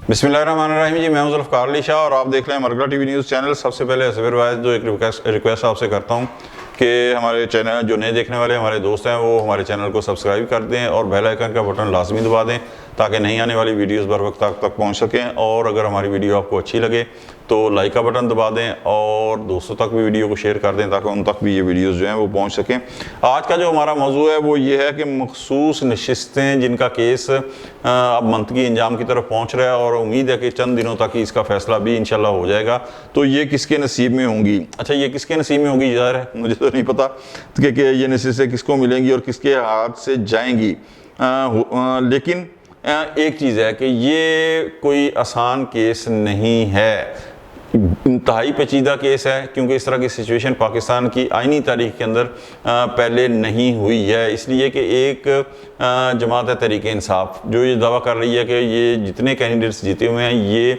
बिस्मिल्लाहिर्रहमानिर्रहीम जी, मैं हूं ज़ुल्फ़िकार अली शाह और आप देख रहे हैं मरगला टीवी न्यूज़ चैनल। सबसे पहले असरवाइज जो एक रिक्वेस्ट आपसे करता हूं कि हमारे चैनल जो नए देखने वाले हमारे दोस्त हैं वो हमारे चैनल को सब्सक्राइब कर दें और बेल आइकन का बटन लाजमी दबा दें ताकि नई आने वाली वीडियोस बर वक्त तक पहुंच सकें। और अगर हमारी वीडियो आपको अच्छी लगे तो लाइक का बटन दबा दें और दोस्तों तक भी वीडियो को शेयर कर दें ताकि उन तक भी ये वीडियोस जो हैं वो पहुंच सकें। आज का जो हमारा मौजू है वो ये है कि मखसूस नशिस्तें जिनका केस अब मंतकी अंजाम की तरफ पहुँच रहा है और उम्मीद है कि चंद दिनों तक ही इसका फैसला भी इंशाल्लाह हो जाएगा। तो ये किसके नसीब में होंगी? अच्छा, ये किसके नसीब में होंगी ज़ाहिर है मुझे तो नहीं पता कि ये नशिस्तें किसको मिलेंगी और किसके हाथ से जाएंगी। लेकिन एक चीज़ है कि ये कोई आसान केस नहीं है, इंतहाई पेचीदा केस है, क्योंकि इस तरह की सिचुएशन पाकिस्तान की आईनी तारीख के अंदर पहले नहीं हुई है। इसलिए कि एक जमात है तहरीक इंसाफ जो ये दावा कर रही है कि ये जितने कैंडिडेट्स जीते हुए हैं ये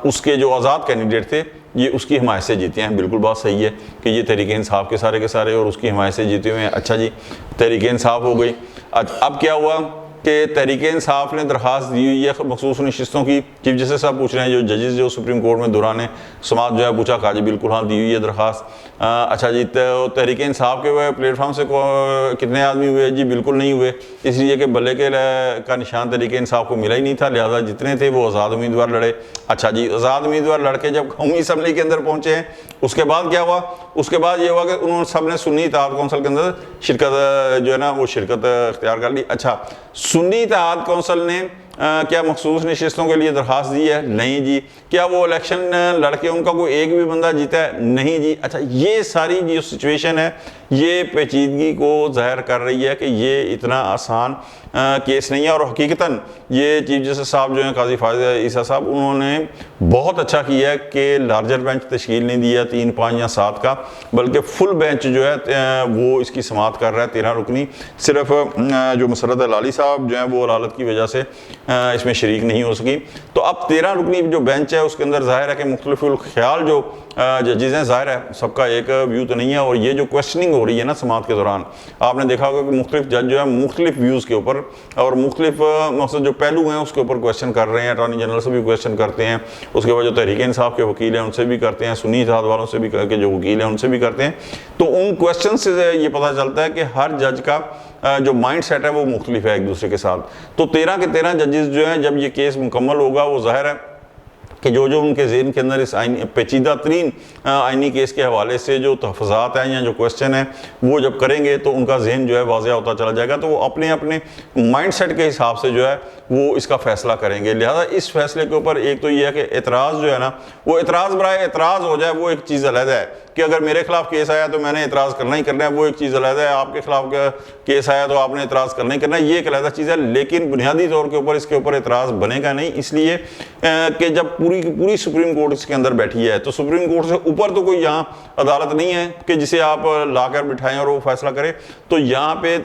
उसके जो आज़ाद कैंडिडेट थे ये उसकी हिमायत से जीते हैं। बिल्कुल बात सही है कि ये तहरीक इंसाफ के सारे और उसकी हिमायत से जीते हुए हैं। अच्छा जी, तहरीक इंसाफ हो गई। अब क्या हुआ कि तहरीक इंसाफ ने दरख्वास्त दी हुई है मखसूस नशिस्तों की। चीफ जस्टिस साहब पूछ रहे हैं, जो जजेस जो सुप्रीम कोर्ट में दौरान समात जो है पूछा, कहा जी बिल्कुल हाँ दी हुई है दरख्वास्त। अच्छा जी, तो तहरीक इंसाफ के प्लेटफॉर्म से कितने आदमी हुए? जी बिल्कुल नहीं हुए, इसलिए कि बल्ले के का निशान तहरीक इंसाफ को मिला ही नहीं था, लिहाजा जितने थे वो आज़ाद उम्मीदवार लड़े। अच्छा जी, आज़ाद उम्मीदवार लड़के जब कौमी असम्बली के अंदर पहुँचे हैं उसके बाद क्या हुआ? उसके बाद ये हुआ कि उन्होंने सब ने सुन्नी इत्तेहाद कौंसिल के अंदर शिरकत जो है ना वो शिरकत इख्तियार कर ली। अच्छा, सुन्नी इत्तेहाद कौंसिल ने क्या मखसूस नशिस्तों के लिए दरख्वास्त दी है? नहीं जी। क्या वो इलेक्शन लड़के उनका कोई एक भी बंदा जीता है? नहीं जी। अच्छा, ये सारी जो सिचुएशन है ये पेचीदगी को ज़ाहिर कर रही है कि ये इतना आसान केस नहीं है। और हकीकतन ये चीफ जस्टिस साहब जो हैं काजी फायज़ ईसा साहब, उन्होंने बहुत अच्छा किया है कि लार्जर बेंच तश्कील नहीं दिया 3, 5 या 7 का, बल्कि फुल बेंच जो है वो इसकी समात कर रहा है 13 रुकनी। सिर्फ जो मसरत लाली साहब जो हैं वो अदालत की वजह से इसमें शरीक नहीं हो सकी। तो अब 13 रुकनी जो बेंच है उसके अंदर ज़ाहिर है कि मुख्तलिफुल ख्याल जो जजेस हैं, ज़ाहिर है सबका एक व्यू तो नहीं है। और ये जो क्वेश्चनिंग हो रही है ना समात के दौरान, आपने देखा होगा कि मुख्तलिफ जज जो है मुख्तलिफ व्यूज़ के ऊपर और मुख्तलिफ मकसद जो पहलू हैं उसके ऊपर क्वेश्चन कर रहे हैं। अटॉर्नी जनरल से भी क्वेश्चन करते हैं, उसके बाद जो तहरीक इंसाफ के वकील हैं उनसे भी करते हैं, सुन्नी इत्तेहाद वालों से भी के जो वकील हैं उनसे भी करते हैं। तो उन क्वेश्चन से ये पता चलता है कि हर जज का जो माइंड सेट है वो मुख्तलिफ है एक दूसरे के साथ। तो 13 के 13 जजेस जो हैं, जब ये केस मुकम्मल होगा वो ज़ाहिर है कि जो उनके ज़हन के अंदर इस आईनी पेचीदा तरीन आईनी केस के हवाले से जो तहफ़्फ़ुज़ात हैं या जो क्वेश्चन है वो जब करेंगे तो उनका जहन जो है वाज़ेह होता चला जाएगा। तो वो अपने अपने माइंड सेट के हिसाब से जो है वो इसका फ़ैसला करेंगे। लिहाजा इस फैसले के ऊपर एक तो ये है कि एतराज़ जो है ना वो एतराज़ बराए एतराज़ हो जाए वो एक चीज़ अलग है कि अगर मेरे खिलाफ केस आया तो मैंने एतराज़ करना ही करना है, वो एक चीज़ अलग है। आपके खिलाफ केस आया तो आपने एतराज़ करना ही करना है, ये एक अलग चीज़ है। लेकिन बुनियादी तौर के ऊपर इसके ऊपर एतराज़ बनेगा नहीं, इसलिए कि जब पूरी सुप्रीम कोर्ट इसके अंदर बैठी है तो सुप्रीम कोर्ट से ऊपर तो कोई यहाँ अदालत नहीं है कि जिसे आप लाकर बिठाएं और वो फैसला करें। तो यहाँ पे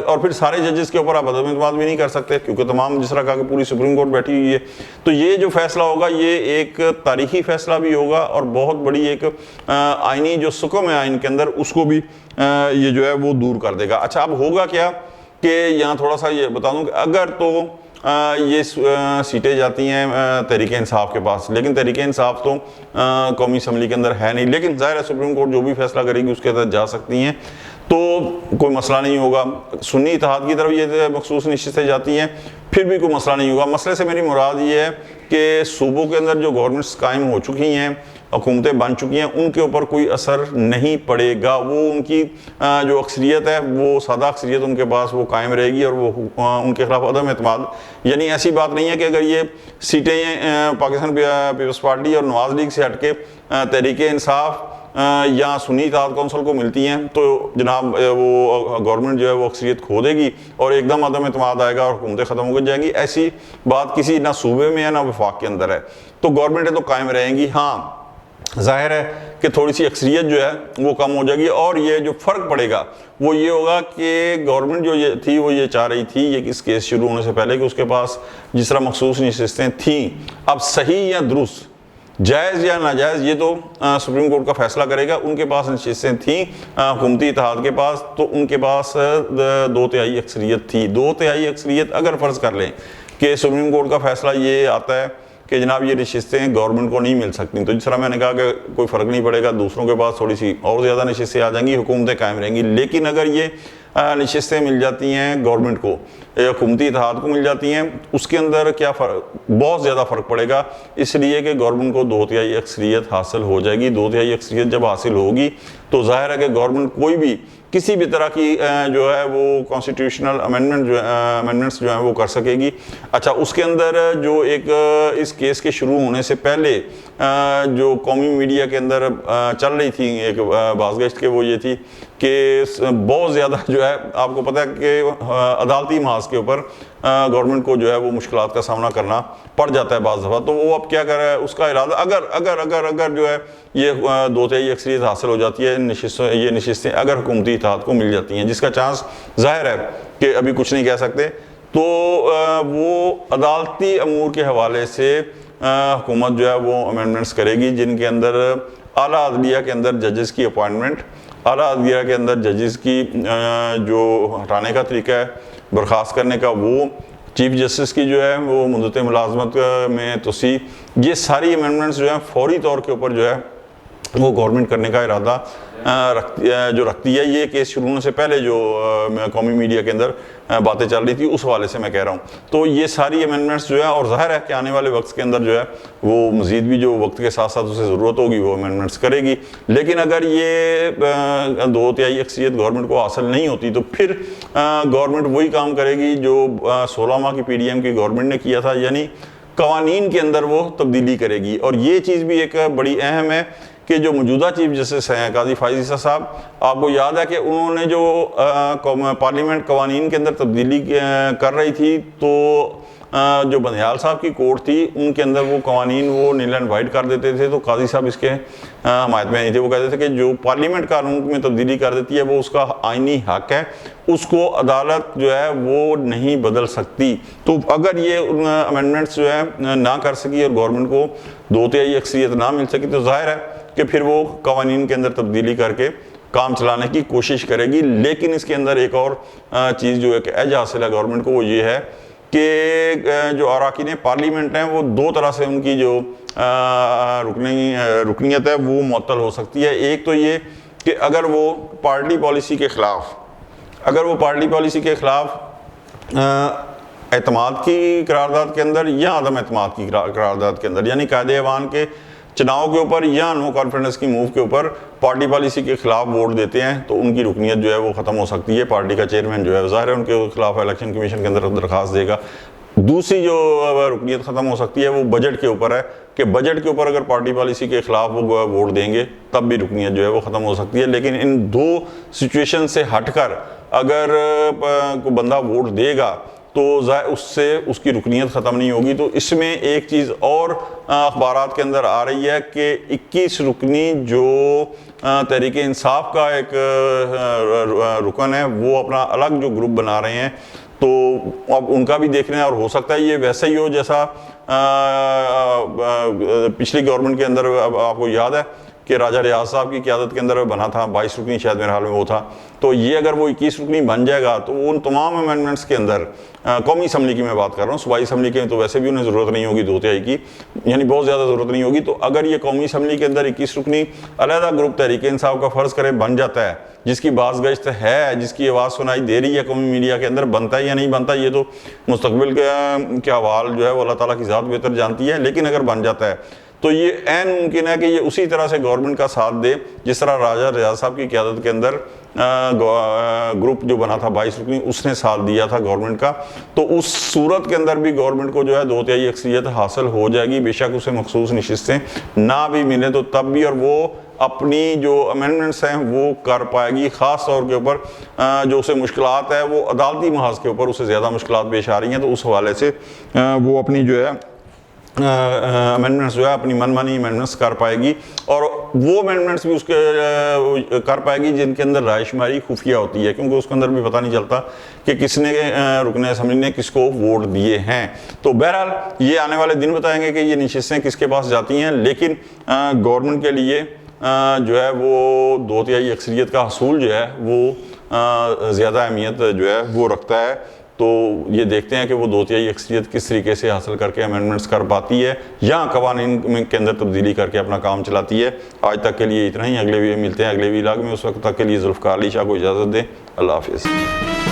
और फिर सारे जजेस के ऊपर आप अदम इत्मीनान भी नहीं कर सकते क्योंकि तमाम जिस तरह का पूरी सुप्रीम कोर्ट बैठी हुई है। तो ये जो फैसला होगा ये एक तारीखी फैसला भी होगा और बहुत बड़ी एक आईनी जो सुकून है आइन के अंदर उसको भी ये जो है वो दूर कर देगा। अच्छा, अब होगा क्या कि यहाँ थोड़ा सा ये बता दूँ कि अगर तो ये सीटें जाती हैं तहरीक इंसाफ के पास, लेकिन तहरीक इंसाफ तो कौमी असम्बली के अंदर है नहीं, लेकिन ज़ाहिर है सुप्रीम कोर्ट जो भी फैसला करेगी उसके तहत जा सकती हैं तो कोई मसला नहीं होगा। सुन्नी इत्तेहाद की तरफ ये मखसूस नशिस्तें जाती हैं फिर भी कोई मसला नहीं होगा। मसले से मेरी मुराद ये है कि सूबों के अंदर जो गवर्नमेंट्स कायम हो चुकी हैं, हुकूमतें बन चुकी हैं, उनके ऊपर कोई असर नहीं पड़ेगा। वो उनकी जो अक्सरियत है वो सादा अक्सरियत उनके पास वो कायम रहेगी और वो उनके खिलाफ अदम एतमाद, यानी ऐसी बात नहीं है कि अगर ये सीटें पाकिस्तान पीपल्स पार्टी और नवाज लीग से हटके तहरीक इंसाफ या सुन्नी इत्तेहाद कौंसिल को मिलती हैं तो जनाब वो गवर्नमेंट जो है वो अक्सरियत खो देगी और एकदम अदम एतमाद आएगा और हुकूमतें ख़त्म हो जाएंगी। ऐसी बात किसी ना सूबे में है ना वफाक के अंदर है। तो गवर्नमेंटें तो कायम रहेंगी। हाँ, ज़ाहिर है कि थोड़ी सी अक्सरियत जो है वो कम हो जाएगी और ये जो फ़र्क पड़ेगा वो ये होगा कि गवर्नमेंट जो ये थी वो ये चाह रही थी ये इस केस शुरू होने से पहले कि उसके पास जिस तरह मखसूस नशिस्तें थीं, अब सही या दुरुस्त, जायज़ या नाजायज़ ये तो सुप्रीम कोर्ट का फैसला करेगा। उनके पास नशिस्तें थीं हुकूमती इत्तेहाद के पास, तो उनके पास 2/3 अक्सरियत थी। 2/3 अक्सरियत अगर फ़र्ज़ कर लें कि सुप्रीम कोर्ट का फैसला ये आता है कि जनाब ये नशिस्तें गवर्नमेंट को नहीं मिल सकती। तो जिस तरह मैंने कहा कि कोई फ़र्क नहीं पड़ेगा, दूसरों के पास थोड़ी सी और ज़्यादा नशिस्तें आ जाएंगी, हुकूमतें कायम रहेंगी। लेकिन अगर ये नशिस्तें मिल जाती हैं गवर्नमेंट को, हुकूमती इत्तेहाद को मिल जाती हैं, उसके अंदर क्या फ़र्क, बहुत ज़्यादा फ़र्क पड़ेगा। इसलिए कि गवर्नमेंट को 2/3 अक्सरियत हासिल हो जाएगी। 2/3 अक्सरियत जब हासिल होगी तो जाहिर है कि गवर्नमेंट कोई भी किसी भी तरह की जो है वो कॉन्स्टिट्यूशनल अमेंडमेंट्स जो है वो कर सकेगी। अच्छा, उसके अंदर जो एक इस केस के शुरू होने से पहले जो कौमी मीडिया के अंदर चल रही थी एक बाज़गश्त के, वो ये थी कि बहुत ज़्यादा जो है आपको पता है कि अदालती महाज के ऊपर गवर्नमेंट को जो है वो मुश्किलात का सामना करना पड़ जाता है बाज़ दफ़ा। तो वो अब क्या कर रहा है, उसका इरादा अगर अगर अगर अगर जो है ये 2/3 अक्सरियत हासिल हो जाती है, ये नशिस्तें अगर हुकूमती इत्तेहाद को मिल जाती हैं, जिसका चांस जाहिर है कि अभी कुछ नहीं कह सकते, तो वो अदालती अमूर के हवाले से हुकूमत जो है वो अमेंडमेंट्स करेगी, जिनके अंदर आला अदलिया के अंदर जजेस की अपॉइंटमेंट, आला अदलिया के अंदर जजेस की जो हटाने का तरीका है, बर्खास्त करने का, वो चीफ जस्टिस की जो है वो मुद्दत मुलाजमत में तोसी, ये सारी अमेंडमेंट्स जो है फौरी तौर के ऊपर जो है वो गवर्नमेंट करने का इरादा रखती है। ये केस शुरू होने से पहले जो कौमी मीडिया के अंदर बातें चल रही थी, उस हवाले से मैं कह रहा हूँ। तो ये सारी अमेंडमेंट्स जो है, और जाहिर है कि आने वाले वक्त के अंदर जो है वो मज़ीद भी जो वक्त के साथ साथ उसे ज़रूरत होगी वो अमेंडमेंट्स करेगी। लेकिन अगर ये 2/3 अक्सरियत गवर्नमेंट को हासिल नहीं होती तो फिर गवर्नमेंट वही काम करेगी जो 16 माह की PDM की गवर्नमेंट ने किया था, यानी कवानीन के अंदर वो तब्दीली करेगी। और ये चीज़ भी एक बड़ी अहम है कि जो मौजूदा चीफ जस्टिस हैं काजी फाइज ईसा साहब, आपको याद है कि उन्होंने जो पार्लियामेंट कवानीन के अंदर तब्दीली कर रही थी, तो जो बंदयाल साहब की कोर्ट थी उनके अंदर वो कवानीन वो नील एंड वाइट कर देते थे। तो काजी साहब इसके हमायत में नहीं थे। वो कहते थे कि जो पार्लियामेंट कानून में तब्दीली कर देती है वो उसका आइनी हक है, उसको अदालत जो है वो नहीं बदल सकती। तो अगर ये अमेंडमेंट्स जो है ना कर सकी और गवर्नमेंट को 2/3 अक्सरियत ना मिल सकी, तो जाहिर है कि फिर वो कवानीन के अंदर तब्दीली करके काम चलाने की कोशिश करेगी। लेकिन इसके अंदर एक और चीज़ जो एक एज हासिल है गवर्नमेंट को, वो ये है कि जो अरकान पार्लियामेंट हैं वो दो तरह से उनकी जो रुकनीत है वो मुअत्तल हो सकती है। एक तो ये कि अगर वो पार्टी पॉलिसी के ख़िलाफ़, अगर वो पार्टी पॉलिसी के ख़िलाफ़ एतमाद की करारदाद के अंदर या अदम एतमाद की करारदाद के अंदर, यानी कायदे अवान के चुनाव के ऊपर या नो कॉन्फिडेंस की मूव के ऊपर पार्टी पॉलिसी के खिलाफ वोट देते हैं, तो उनकी रुकनीत जो है वो ख़त्म हो सकती है। पार्टी का चेयरमैन जो है ज़ाहिर है उनके खिलाफ इलेक्शन कमीशन के अंदर दरख्वास्त देगा। दूसरी जो रुकनीत ख़त्म हो सकती है वो बजट के ऊपर है कि बजट के ऊपर अगर पार्टी पॉलिसी के खिलाफ वो वोट देंगे तब भी रुकनीत जो है वो ख़त्म हो सकती है। लेकिन इन दो सिचुएशन से हटकर अगर कोई बंदा वोट देगा तो उससे उसकी रुकनीत ख़त्म नहीं होगी। तो इसमें एक चीज़ और अखबारात के अंदर आ रही है कि 21 रुकनी जो तहरीक इंसाफ का एक रुकन है वो अपना अलग जो ग्रुप बना रहे हैं, तो अब उनका भी देखना है। और हो सकता है ये वैसे ही हो जैसा पिछली गवर्नमेंट के अंदर, अब आपको याद है कि राजा रियाज साहब की क़यादत के अंदर बना था, 22 रुकनी शायद मेरे हाल में वो था। तो ये अगर वो 21 रुकनी बन जाएगा तो उन तमाम अमेंडमेंट्स के अंदर कौमी असम्बली की मैं बात कर रहा हूँ, सूबाई असम्बली के तो वैसे भी उन्हें ज़रूरत नहीं होगी 2/3 की, यानी बहुत ज़्यादा ज़रूरत नहीं होगी। तो अगर ये कौमी असम्बली के अंदर 21 रुकनी अलहदा ग्रुप तहरीक इंसाफ का फ़र्ज़ करे बन जाता है, जिसकी बाज़गश्त है, जिसकी आवाज़ सुनाई दे रही है कौमी मीडिया के अंदर, बनता है या नहीं बनता ये तो मुस्तकबिल के हवाल जो है वो अल्लाह ताला की ज़ात बेहतर जानती है। लेकिन अगर बन जाता है तो ये ऐन मुमकिन है कि ये उसी तरह से गवर्नमेंट का साथ दे जिस तरह राजा रियाज साहब की क़यादत के अंदर ग्रुप जो बना था 22 रुकनी, उसने साथ दिया था गवर्नमेंट का। तो उस सूरत के अंदर भी गवर्नमेंट को जो है 2/3 अक्सरियत हासिल हो जाएगी, बेशक उसे मखसूस नशिस्तें ना भी मिले तो तब भी, और वो अपनी जो अमेंडमेंट्स हैं वो कर पाएगी। ख़ास तौर के ऊपर जो उसे मुश्किलात है वो अदालती महाज के ऊपर उसे ज़्यादा मुश्किलात पेश आ रही हैं, तो उस हवाले से वो अपनी जो है अमेंडमेंट्स जो है अपनी मनमानी अमेंडमेंट्स कर पाएगी। और वो अमेंडमेंट्स भी उसके कर पाएगी जिनके अंदर रायशुमारी खुफिया होती है, क्योंकि उसके अंदर भी पता नहीं चलता कि किसने रुकन असम्बली ने किसको वोट दिए हैं। तो बहरहाल ये आने वाले दिन बताएंगे कि ये नशिस्तें किसके पास जाती हैं। लेकिन गवर्नमेंट के लिए जो है वो 2/3 अक्सरियत का हसूल जो है वो ज़्यादा अहमियत जो है वो रखता है। तो ये देखते हैं कि वो 2/3 अक्सरियत किस तरीके से हासिल करके अमेंडमेंट्स कर पाती है या कवानीन के अंदर तब्दीली करके अपना काम चलाती है। आज तक के लिए इतना ही, अगले मिलते हैं अगले व्लॉग में। उस वक्त तक के लिए जुल्फ़िकार अली शाह को इजाज़त दें। अल्लाह हाफ़िज़।